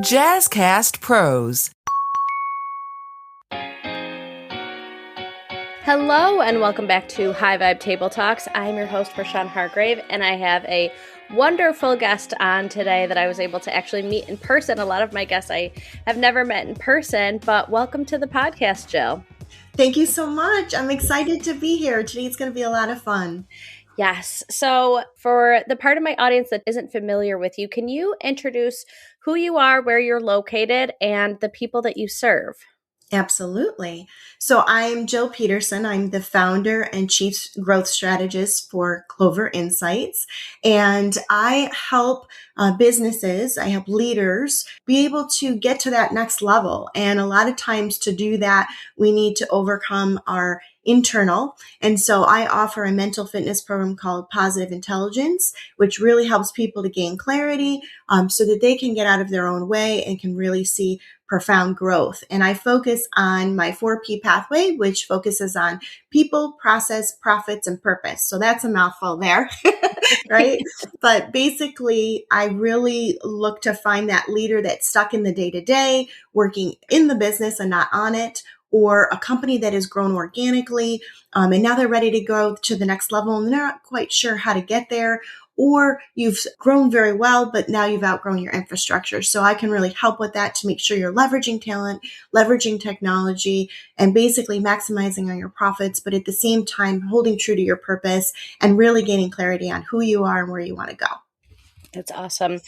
Jazzcast Pros. Hello and welcome back to High Vibe Table Talks. I'm your host, Rashawn Hargrave, and I have a wonderful guest on today that I was able to actually meet in person. A lot of my guests I have never met in person, but welcome to the podcast, Jill. Thank you so much. I'm excited to be here. Today's going to be a lot of fun. Yes. So for the part of my audience that isn't familiar with you, can you introduce who you are, where you're located, and the people that you serve? Absolutely. So I'm Jill Peterson. I'm the founder and chief growth strategist for Clover Insights. And I help businesses, I help leaders be able to get to that next level. And a lot of times to do that, we need to overcome our internal. And so I offer a mental fitness program called Positive Intelligence, which really helps people to gain clarity so that they can get out of their own way and can really see profound growth. And I focus on my 4P pathway, which focuses on people, process, profits, and purpose. So that's a mouthful there, right? But basically, I really look to find that leader that's stuck in the day-to-day, working in the business and not on it, or a company that has grown organically, and now they're ready to go to the next level and they're not quite sure how to get there. Or you've grown very well, but now you've outgrown your infrastructure. So I can really help with that to make sure you're leveraging talent, leveraging technology, and basically maximizing on your profits, but at the same time, holding true to your purpose and really gaining clarity on who you are and where you want to go. That's awesome.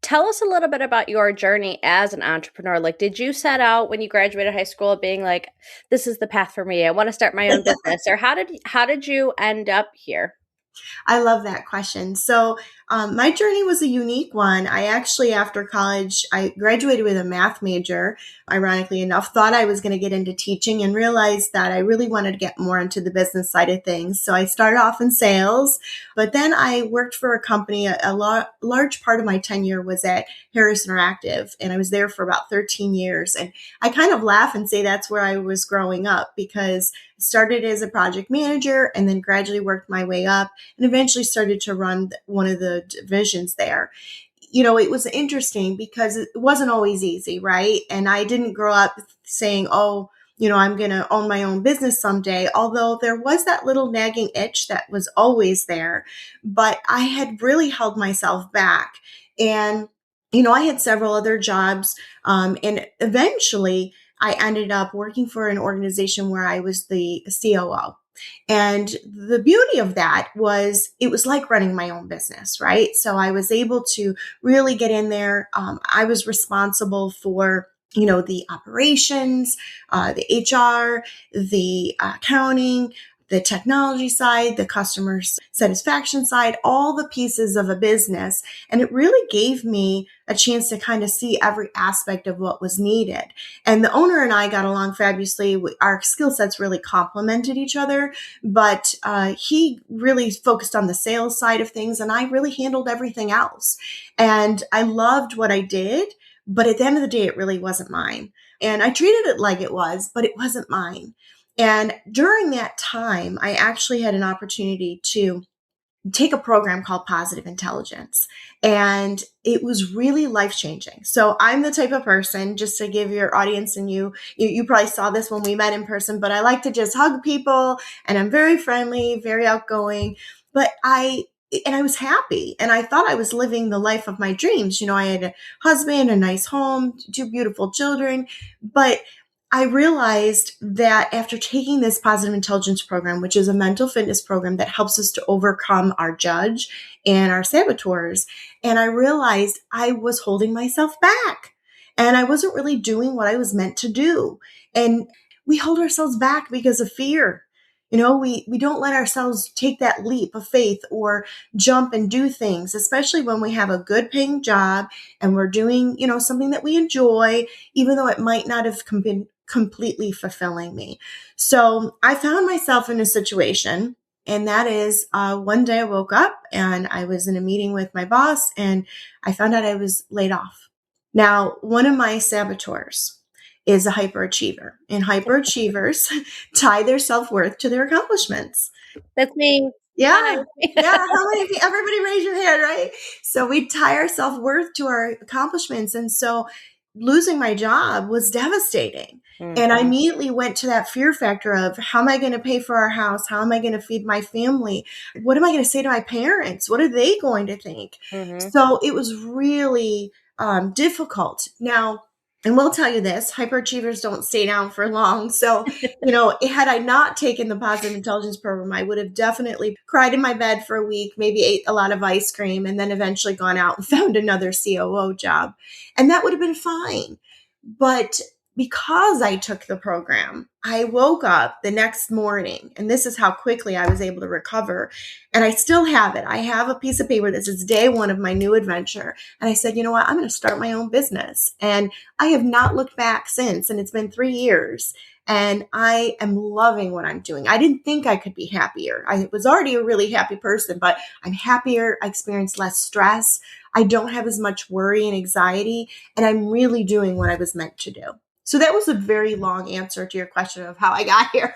Tell us a little bit about your journey as an entrepreneur. Like, did you set out when you graduated high school being like, this is the path for me, I want to start my own business? Or how did you end up here? I love that question. So my journey was a unique one. I actually, after college, I graduated with a math major, ironically enough, thought I was going to get into teaching and realized that I really wanted to get more into the business side of things. So I started off in sales, but then I worked for a company. Large part of my tenure was at Harris Interactive, and I was there for about 13 years. And I kind of laugh and say that's where I was growing up because I started as a project manager and then gradually worked my way up and eventually started to run one of the divisions there. You know, it was interesting because it wasn't always easy, right? And I didn't grow up saying, oh, I'm going to own my own business someday, although there was that little nagging itch that was always there. But I had really held myself back. And, I had several other jobs. And eventually I ended up working for an organization where I was the COO. And the beauty of that was it was like running my own business, right? So I was able to really get in there. I was responsible for the operations, the HR, the accounting, the technology side, the customer satisfaction side, all the pieces of a business. And it really gave me a chance to kind of see every aspect of what was needed. And the owner and I got along fabulously. Our skill sets really complemented each other, but he really focused on the sales side of things, and I really handled everything else. And I loved what I did, but at the end of the day, it really wasn't mine. And I treated it like it was, but it wasn't mine. And during that time, I actually had an opportunity to take a program called Positive Intelligence. And it was really life-changing. So I'm the type of person, just to give your audience and you probably saw this when we met in person, but I like to just hug people and I'm very friendly, very outgoing. But I was happy and I thought I was living the life of my dreams. I had a husband, a nice home, 2 beautiful children, but I realized that after taking this positive intelligence program, which is a mental fitness program that helps us to overcome our judge and our saboteurs, and I realized I was holding myself back and I wasn't really doing what I was meant to do. And we hold ourselves back because of fear. We don't let ourselves take that leap of faith or jump and do things, especially when we have a good paying job and we're doing, something that we enjoy, even though it might not have been completely fulfilling me. So I found myself in a situation, and that is one day I woke up and I was in a meeting with my boss and I found out I was laid off. Now, one of my saboteurs is a hyperachiever, and hyperachievers tie their self-worth to their accomplishments. That's me. Yeah. Hi. Yeah. How many people, everybody raise your hand, right? So we tie our self-worth to our accomplishments. And so losing my job was devastating. And I Mhm. immediately went to that fear factor of how am I going to pay for our house? How am I going to feed my family? What am I going to say to my parents? What are they going to think? Mhm. So it was really difficult. Now, and we'll tell you this, hyperachievers don't stay down for long. So, had I not taken the positive intelligence program, I would have definitely cried in my bed for a week, maybe ate a lot of ice cream, and then eventually gone out and found another COO job. And that would have been fine. But because I took the program, I woke up the next morning, and this is how quickly I was able to recover. And I still have it. I have a piece of paper that says day one of my new adventure. And I said, you know what? I'm going to start my own business. And I have not looked back since. And it's been 3 years. And I am loving what I'm doing. I didn't think I could be happier. I was already a really happy person, but I'm happier. I experience less stress. I don't have as much worry and anxiety. And I'm really doing what I was meant to do. So that was a very long answer to your question of how I got here.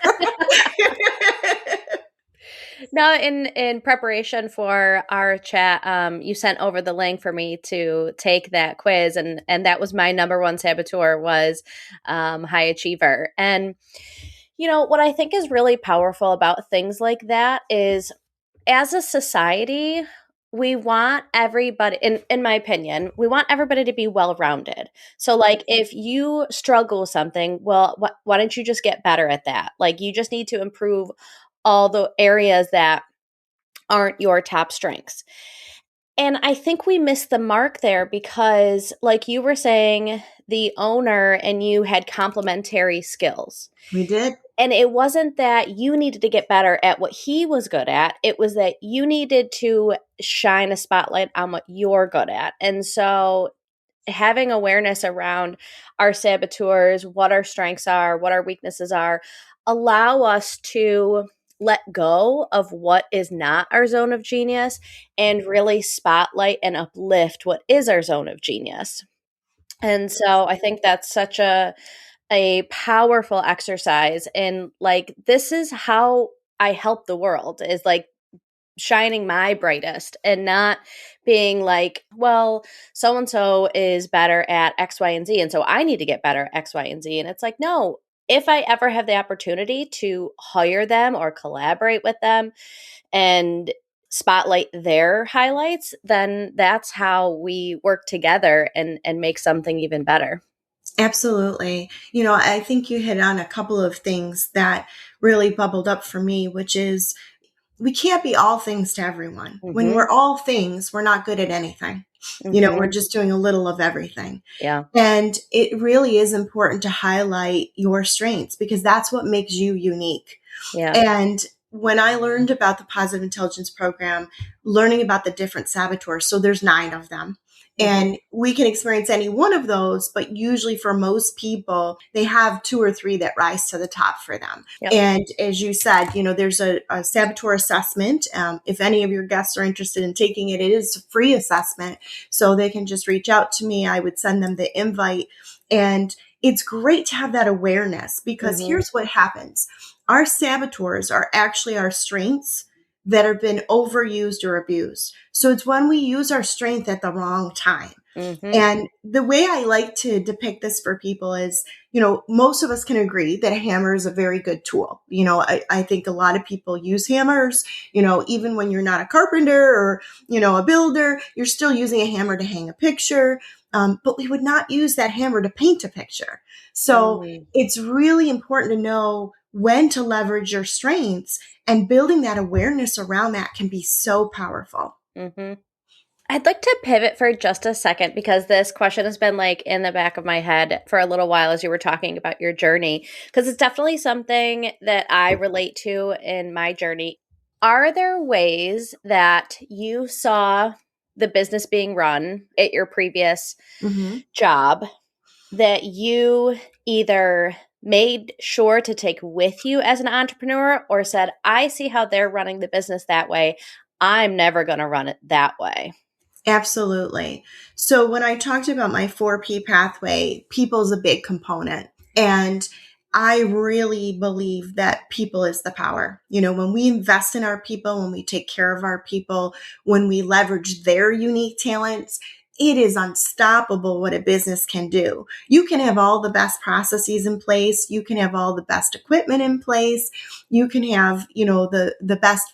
No, in preparation for our chat, you sent over the link for me to take that quiz, and that was my number one saboteur was high achiever. And what I think is really powerful about things like that is, as a society, we want everybody, in my opinion, we want everybody to be well-rounded. So like if you struggle with something, well, why don't you just get better at that? Like you just need to improve all the areas that aren't your top strengths. And I think we missed the mark there because, like you were saying, the owner and you had complementary skills. We did. And it wasn't that you needed to get better at what he was good at. It was that you needed to shine a spotlight on what you're good at. And so having awareness around our saboteurs, what our strengths are, what our weaknesses are, allow us to let go of what is not our zone of genius and really spotlight and uplift what is our zone of genius. And so I think that's such a powerful exercise, and like this is how I help the world, is like shining my brightest and not being like, well, so and so is better at X, Y, and Z, and so I need to get better at X, Y, and Z. And it's like, no, if I ever have the opportunity to hire them or collaborate with them and spotlight their highlights, then that's how we work together and make something even better. Absolutely. I think you hit on a couple of things that really bubbled up for me, which is we can't be all things to everyone. When Mm-hmm. we're all things, we're not good at anything. We're Mm-hmm. just doing a little of everything. Yeah. And it really is important to highlight your strengths because that's what makes you unique. Yeah. And when I learned about the positive intelligence program, learning about the different saboteurs, so there's 9 of them. Mm-hmm. And we can experience any one of those, but usually for most people, they have 2 or 3 that rise to the top for them. Yep. And as you said, there's a saboteur assessment. If any of your guests are interested in taking it, it is a free assessment. So they can just reach out to me. I would send them the invite. And it's great to have that awareness because Mm-hmm. here's what happens. Our saboteurs are actually our strengths that have been overused or abused. So it's when we use our strength at the wrong time. Mm-hmm. And the way I like to depict this for people is, most of us can agree that a hammer is a very good tool. I think a lot of people use hammers, even when you're not a carpenter or, a builder, you're still using a hammer to hang a picture. But we would not use that hammer to paint a picture. So Mm-hmm. it's really important to know when to leverage your strengths, and building that awareness around that can be so powerful. Mm-hmm. I'd like to pivot for just a second because this question has been like in the back of my head for a little while as you were talking about your journey, because it's definitely something that I relate to in my journey. Are there ways that you saw the business being run at your previous Mm-hmm. job that you either made sure to take with you as an entrepreneur or said, I see how they're running the business that way, I'm never going to run it that way? Absolutely. So when I talked about my 4P pathway, people's a big component. And I really believe that people is the power. When we invest in our people, when we take care of our people, when we leverage their unique talents, it is unstoppable what a business can do. You can have all the best processes in place. You can have all the best equipment in place. You can have, the best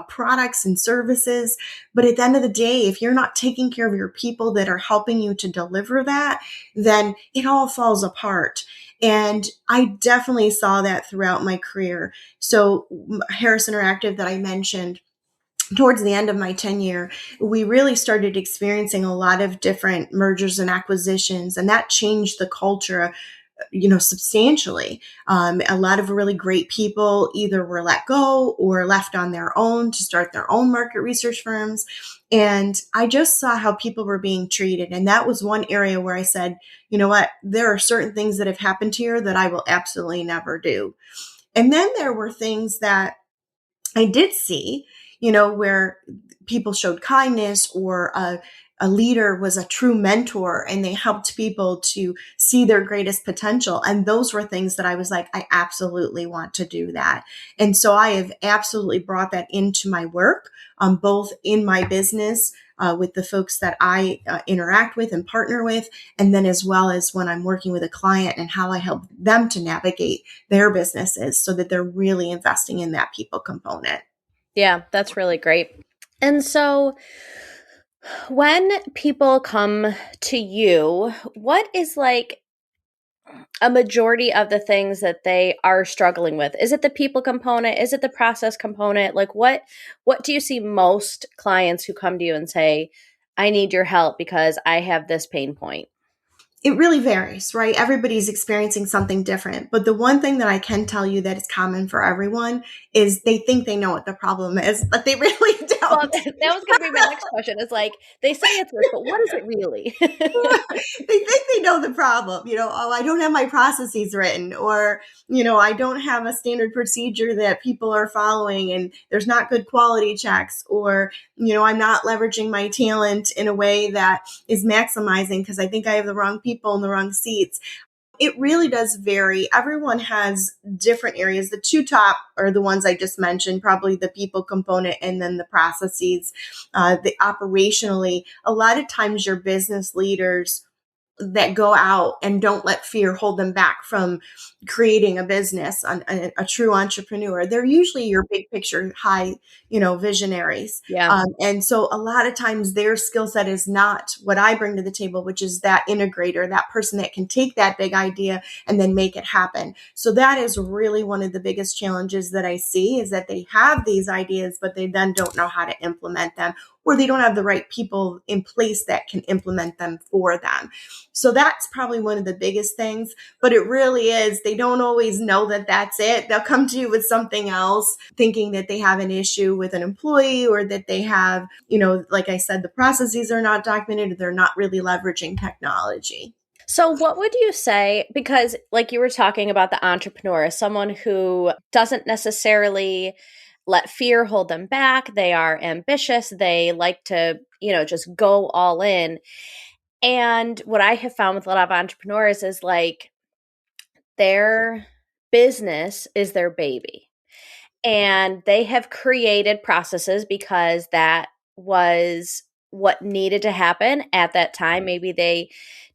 products and services. But at the end of the day, if you're not taking care of your people that are helping you to deliver that, then it all falls apart. And I definitely saw that throughout my career. So Harris Interactive that I mentioned, towards the end of my tenure, we really started experiencing a lot of different mergers and acquisitions, and that changed the culture, substantially. A lot of really great people either were let go or left on their own to start their own market research firms. And I just saw how people were being treated. And that was one area where I said, you know what, there are certain things that have happened here that I will absolutely never do. And then there were things that I did see, where people showed kindness, or a leader was a true mentor and they helped people to see their greatest potential. And those were things that I was like, I absolutely want to do that. And so I have absolutely brought that into my work, both in my business, with the folks that I interact with and partner with, and then as well as when I'm working with a client and how I help them to navigate their businesses so that they're really investing in that people component. Yeah, that's really great. And so when people come to you, what is like a majority of the things that they are struggling with? Is it the people component? Is it the process component? Like what do you see most clients who come to you and say, I need your help because I have this pain point? It really varies, right? Everybody's experiencing something different. But the one thing that I can tell you that is common for everyone is they think they know what the problem is, but they really Well, don't. that was going to be my next question. It's like, they say it's this, but what is it really? They think they know the problem. Oh, I don't have my processes written, or, I don't have a standard procedure that people are following, and there's not good quality checks, or, I'm not leveraging my talent in a way that is maximizing because I think I have the wrong people in the wrong seats. It really does vary. Everyone has different areas. The two top are the ones I just mentioned, probably the people component and then the processes. The operationally, a lot of times your business leaders that go out and don't let fear hold them back from creating a business, a true entrepreneur. They're usually your big picture, high, visionaries. Yeah. And so a lot of times their skill set is not what I bring to the table, which is that integrator, that person that can take that big idea and then make it happen. So that is really one of the biggest challenges that I see, is that they have these ideas, but they then don't know how to implement them, or they don't have the right people in place that can implement them for them. So that's probably one of the biggest things, but it really is, they don't always know that that's it. They'll come to you with something else, thinking that they have an issue with an employee, or that they have, like I said, the processes are not documented, they're not really leveraging technology. So, what would you say? Because, like you were talking about the entrepreneur, someone who doesn't necessarily let fear hold them back. They are ambitious. They like to, just go all in. And what I have found with a lot of entrepreneurs is like their business is their baby. And they have created processes because that was what needed to happen at that time. Maybe they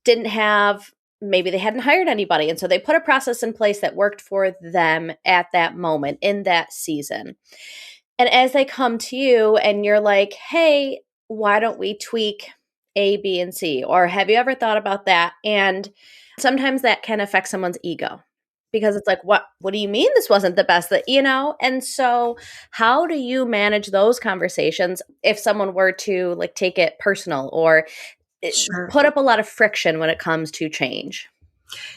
hadn't hired anybody. And so they put a process in place that worked for them at that moment in that season. And as they come to you and you're like, hey, why don't we tweak A, B, and C? Or have you ever thought about that? And sometimes that can affect someone's ego, because it's like, what do you mean this wasn't the best that, And so how do you manage those conversations if someone were to like take it personal, or Sure. put up a lot of friction when it comes to change?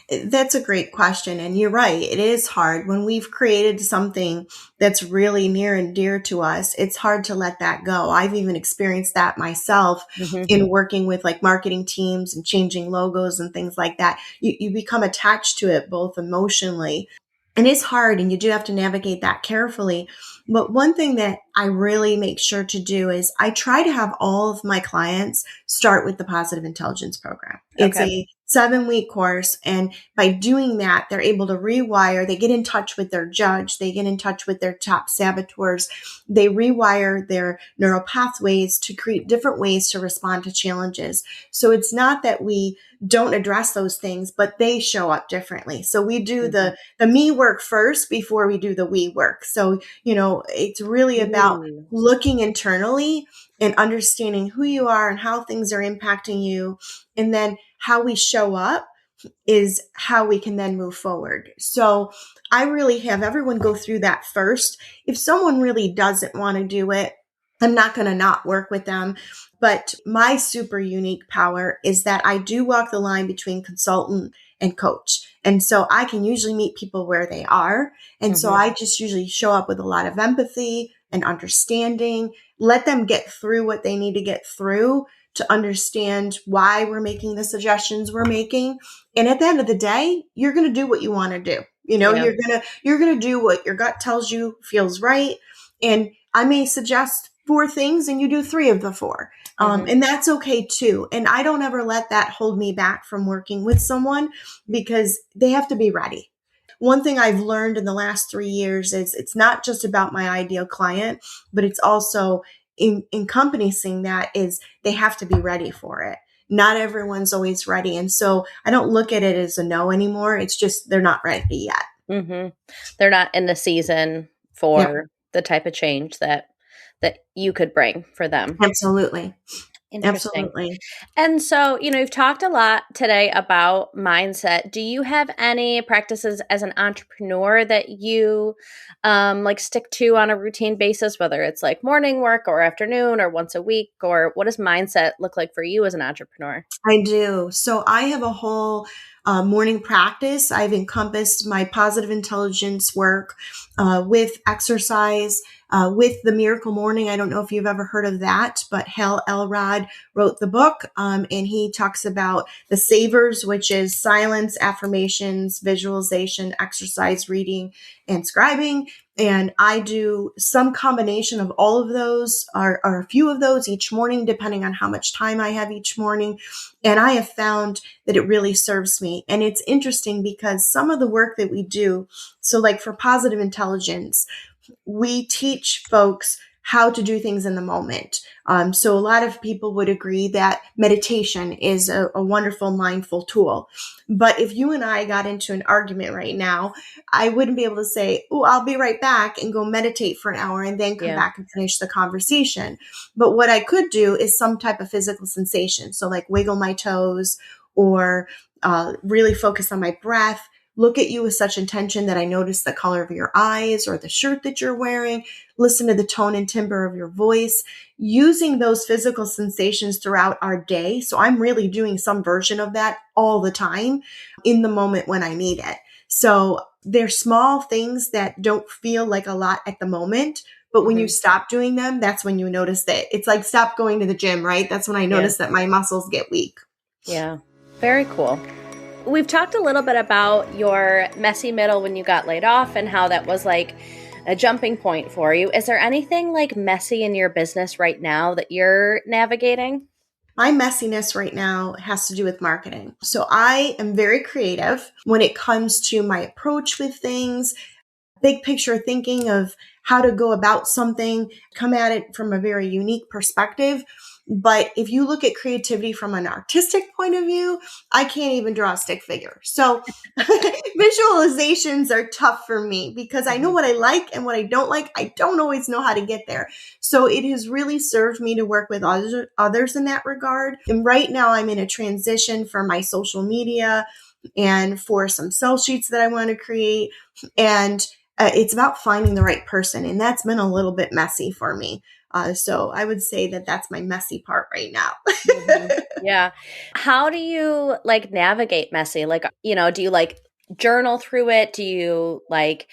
That's a great question. And you're right. It is hard when we've created something that's really near and dear to us. It's hard to let that go. I've even experienced that myself in working with like marketing teams and changing logos and things like that. You become attached to it both emotionally, and it's hard, and you do have to navigate that carefully. But one thing that I really make sure to do is I try to have all of my clients start with the positive intelligence program. It's Okay. a 7-week course. And by doing that, they're able to rewire. They get in touch with their judge. They get in touch with their top saboteurs. They rewire their neural pathways to create different ways to respond to challenges. So it's not that we don't address those things, but they show up differently. So we do Mm-hmm. the me work first before we do the we work. So, it's really about Ooh. looking internally and understanding who you are and how things are impacting you. And then how we show up is how we can then move forward. So I really have everyone go through that first. If someone really doesn't want to do it, I'm not going to not work with them. But my super unique power is that I do walk the line between consultant and coach. And so I can usually meet people where they are. And so Mm-hmm. I just usually show up with a lot of empathy and understanding, let them get through what they need to get through to understand why we're making the suggestions we're making. And at the end of the day, you're going to do what you want to do. Yeah. You're going to do what your gut tells you feels right. And I may suggest 4 things and you do 3 of the 4. Mm-hmm. And that's okay too. And I don't ever let that hold me back from working with someone because they have to be ready. One thing I've learned in the last 3 years is it's not just about my ideal client, but it's also encompassing that is they have to be ready for it. Not everyone's always ready. And so I don't look at it as a no anymore. It's just they're not ready yet. Mm-hmm. They're not in the season Yep, for the type of change that you could bring for them. absolutely. Interesting. Absolutely. And so, you've talked a lot today about mindset. Do you have any practices as an entrepreneur that you like stick to on a routine basis, whether it's like morning work or afternoon or once a week, or what does mindset look like for you as an entrepreneur? I do. So I have a whole morning practice. I've encompassed my positive intelligence work with exercise, with the Miracle Morning. I don't know if you've ever heard of that, but Hal Elrod wrote the book, and he talks about the savers, which is silence, affirmations, visualization, exercise, reading, and scribing. And I do some combination of all of those or a few of those each morning, depending on how much time I have each morning. And I have found that it really serves me. And it's interesting because some of the work that we do, so like for positive intelligence, we teach folks how to do things in the moment. So a lot of people would agree that meditation is a wonderful mindful tool. But if you and I got into an argument right now, I wouldn't be able to say, oh, I'll be right back and go meditate for an hour and then come Yeah. back and finish the conversation. But what I could do is some type of physical sensation. So like wiggle my toes or really focus on my breath. Look at you with such intention that I notice the color of your eyes or the shirt that you're wearing. Listen to the tone and timbre of your voice. Using those physical sensations throughout our day. So I'm really doing some version of that all the time in the moment when I need it. So they're small things that don't feel like a lot at the moment. But when you Mm-hmm. stop doing them, that's when you notice that it's like stop going to the gym, right? That's when I Yeah. notice that my muscles get weak. Yeah. Very cool. We've talked a little bit about your messy middle when you got laid off and how that was like a jumping point for you. Is there anything like messy in your business right now that you're navigating? My messiness right now has to do with marketing. So I am very creative when it comes to my approach with things, big picture thinking of how to go about something, come at it from a very unique perspective. But if you look at creativity from an artistic point of view, I can't even draw a stick figure. So visualizations are tough for me because I know Mm-hmm. what I like and what I don't like. I don't always know how to get there. So it has really served me to work with others in that regard. And right now I'm in a transition for my social media and for some sell sheets that I want to create. And it's about finding the right person. And that's been a little bit messy for me. So I would say that that's my messy part right now. Mhm. Yeah. How do you like navigate messy? Like, do you like journal through it? Do you like,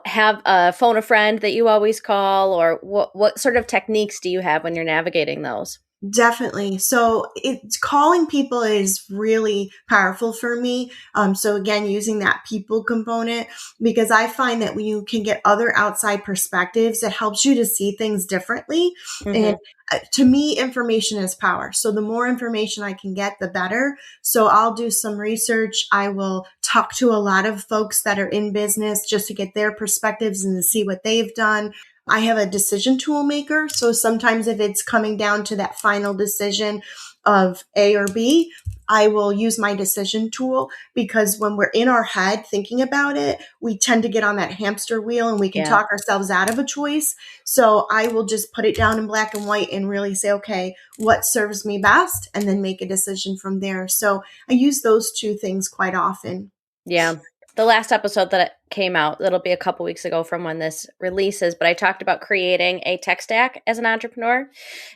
have a phone a friend that you always call, or what sort of techniques do you have when you're navigating those? Definitely. So it's calling people is really powerful for me. So again, using that people component, because I find that when you can get other outside perspectives, it helps you to see things differently. And Mm-hmm. to me, information is power. So the more information I can get, the better. So I'll do some research. I will talk to a lot of folks that are in business just to get their perspectives and to see what they've done. I have a decision tool maker. So sometimes if it's coming down to that final decision of A or B, I will use my decision tool, because when we're in our head thinking about it, we tend to get on that hamster wheel and we can Yeah. talk ourselves out of a choice. So I will just put it down in black and white and really say, okay, what serves me best? And then make a decision from there. So I use those two things quite often. Yeah. The last episode that came out, it'll be a couple weeks ago from when this releases, but I talked about creating a tech stack as an entrepreneur.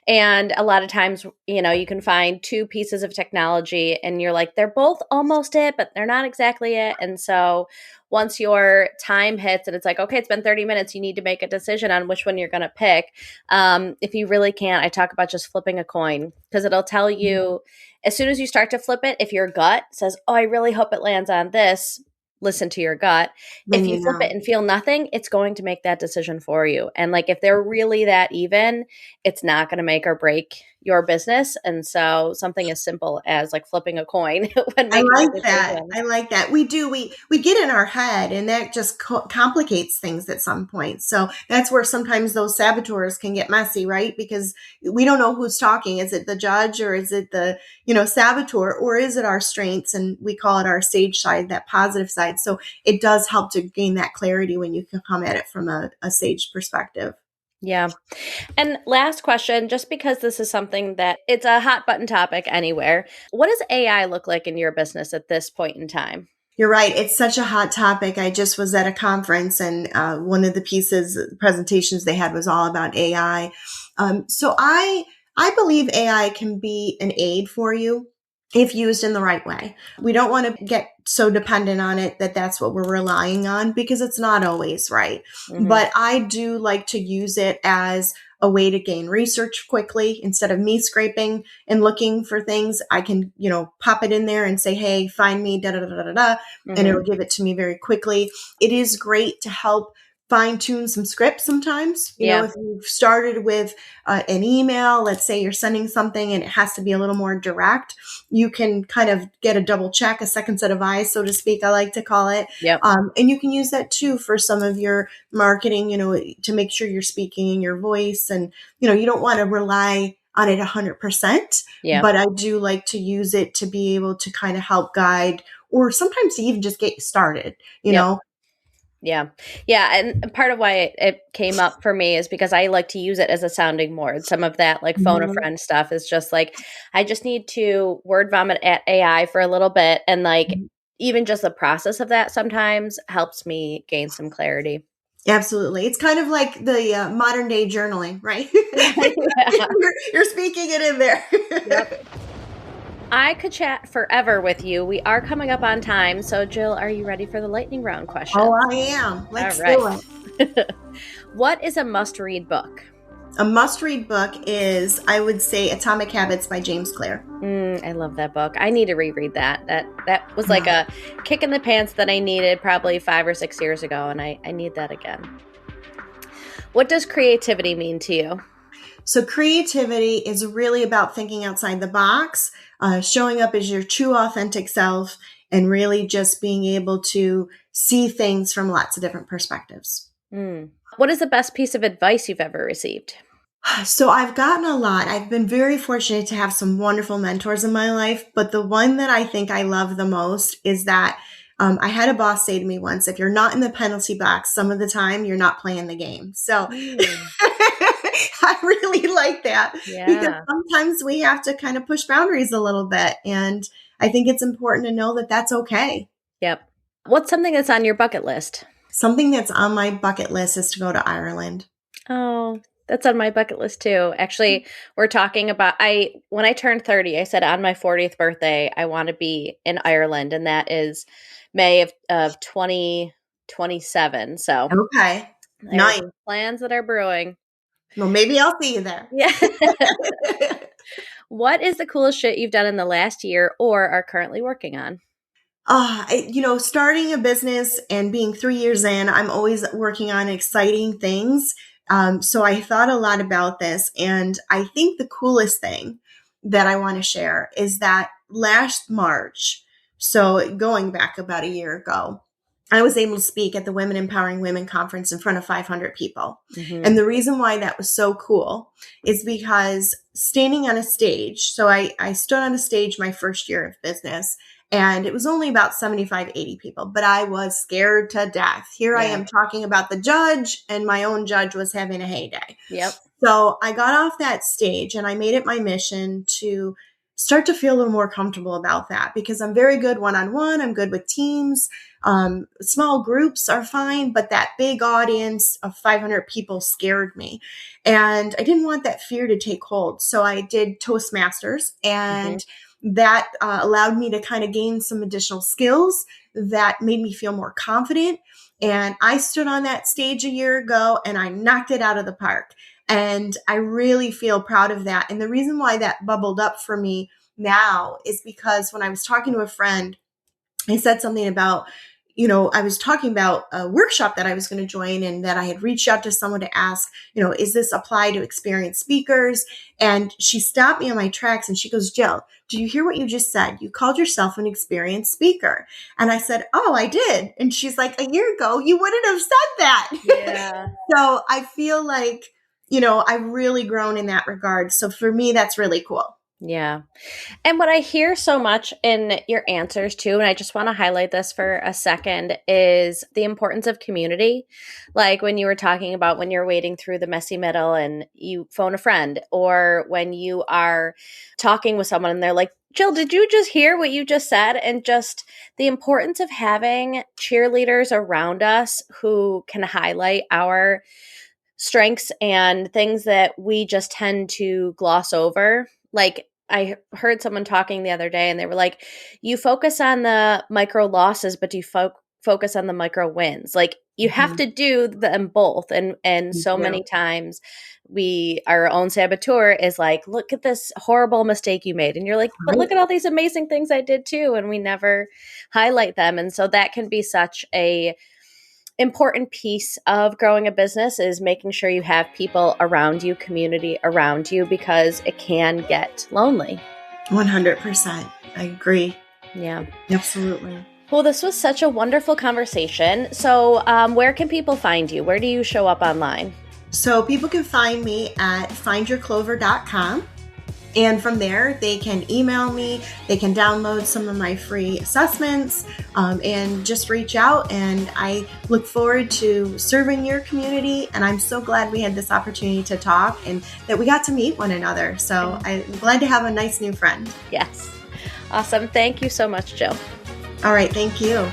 And a lot of times, you can find two pieces of technology and you're like, they're both almost it, but they're not exactly it. And so once your time hits and it's like, okay, it's been 30 minutes, you need to make a decision on which one you're going to pick. If you really can't, I talk about just flipping a coin, because it'll tell you as soon as you start to flip it, if your gut says, oh, I really hope it lands on this, listen to your gut. If Then you you flip it know. and feel nothing, it's going to make that decision for you. And like if they're really that even, it's not going to make or break your business. And so something as simple as like flipping a coin when I making a like that. decision. I like that. We do. We get in our head, and that just complicates things at some point. So that's where sometimes those saboteurs can get messy, right? Because we don't know who's talking. Is it the judge, or is it the saboteur, or is it our strengths? And we call it our sage side, that positive side. So it does help to gain that clarity when you can come at it from a sage perspective. Yeah. And last question, just because this is something that it's a hot button topic anywhere, what does AI look like in your business at this point in time? You're right. It's such a hot topic. I just was at a conference, and one of the presentations they had was all about AI. So I believe AI can be an aid for you if used in the right way. We don't want to get so dependent on it that that's what we're relying on, because it's not always right. Mm-hmm. But I do like to use it as a way to gain research quickly. Instead of me scraping and looking for things, I can, pop it in there and say, hey, find me, da da da da da da, and Mm-hmm. it'll give it to me very quickly. It is great to help fine tune some scripts sometimes. Yeah. If you've started with an email, let's say you're sending something and it has to be a little more direct, you can kind of get a double check, a second set of eyes, so to speak, I like to call it. Yep. And you can use that too for some of your marketing, to make sure you're speaking in your voice. And, you don't want to rely on it 100%, Yeah. but I do like to use it to be able to kind of help guide, or sometimes to even just get you started, Yep. Yeah. Yeah. And part of why it came up for me is because I like to use it as a sounding board. Some of that like phone a Mhm. friend stuff is just like, I just need to word vomit at AI for a little bit. And like, even just the process of that sometimes helps me gain some clarity. Absolutely. It's kind of like the modern day journaling, right? Yeah. You're speaking it in there. Yep. I could chat forever with you. We are coming up on time. So, Jill, are you ready for the lightning round question? Oh, I am. All Let's right. do it. What is a must read book? A must-read book is, I would say, Atomic Habits by James Clear. I love that book. I need to reread that. That was like a kick in the pants that I needed probably 5 or 6 years ago, and I need that again. What does creativity mean to you? So creativity is really about thinking outside the box, showing up as your true authentic self, and really just being able to see things from lots of different perspectives. What is the best piece of advice you've ever received? So I've gotten a lot. I've been very fortunate to have some wonderful mentors in my life, but the one that I think I love the most is that I had a boss say to me once, if you're not in the penalty box some of the time, you're not playing the game. So I really like that, because Yeah. sometimes we have to kind of push boundaries a little bit. And I think it's important to know that that's okay. Yep. What's something that's on your bucket list? Something that's on my bucket list is to go to Ireland. Oh, that's on my bucket list too. Actually, we're talking about when I turned 30, I said on my 40th birthday, I want to be in Ireland, and that is May of 2027. So Okay. there are Nice. some plans that are brewing. Well, maybe I'll see you there. Yeah. What is the coolest shit you've done in the last year or are currently working on? Starting a business and being 3 years in, I'm always working on exciting things. So I thought a lot about this, and I think the coolest thing that I want to share is that last March, so going back about a year ago, I was able to speak at the Women Empowering Women Conference in front of 500 people. Mm-hmm. And the reason why that was so cool is because standing on a stage, so I stood on a stage my first year of business, and it was only about 75, 80 people, but I was scared to death. Here I am talking about the judge, and my own judge was having a heyday. Yep. So I got off that stage and I made it my mission to start to feel a little more comfortable about that, because I'm very good one-on-one. I'm good with teams. Small groups are fine, but that big audience of 500 people scared me. And I didn't want that fear to take hold. So I did Toastmasters, and that allowed me to kind of gain some additional skills that made me feel more confident. And I stood on that stage a year ago and I knocked it out of the park. And I really feel proud of that. And the reason why that bubbled up for me now is because when I was talking to a friend, I said something about, I was talking about a workshop that I was going to join, and that I had reached out to someone to ask, is this apply to experienced speakers? And she stopped me on my tracks and she goes, Jill, did you hear what you just said? You called yourself an experienced speaker. And I said, oh, I did. And she's like, a year ago, you wouldn't have said that. Yeah. So I feel like, I've really grown in that regard. So for me, that's really cool. Yeah. And what I hear so much in your answers too, and I just want to highlight this for a second, is the importance of community. Like when you were talking about when you're wading through the messy middle and you phone a friend, or when you are talking with someone and they're like, Jill, did you just hear what you just said? And just the importance of having cheerleaders around us who can highlight our strengths and things that we just tend to gloss over. Like I heard someone talking the other day and they were like, you focus on the micro losses, but do you focus on the micro wins? Like you have to do them both. And so many times our own saboteur is like, look at this horrible mistake you made. And you're like, but look at all these amazing things I did too. And we never highlight them. And so that can be such a important piece of growing a business, is making sure you have people around you, community around you, because it can get lonely. 100%. I agree. Yeah. Absolutely. Well, this was such a wonderful conversation. So where can people find you? Where do you show up online? So people can find me at findyourclover.com. And from there, they can email me, they can download some of my free assessments, and just reach out. And I look forward to serving your community. And I'm so glad we had this opportunity to talk and that we got to meet one another. So I'm glad to have a nice new friend. Yes. Awesome. Thank you so much, Jill. All right. Thank you.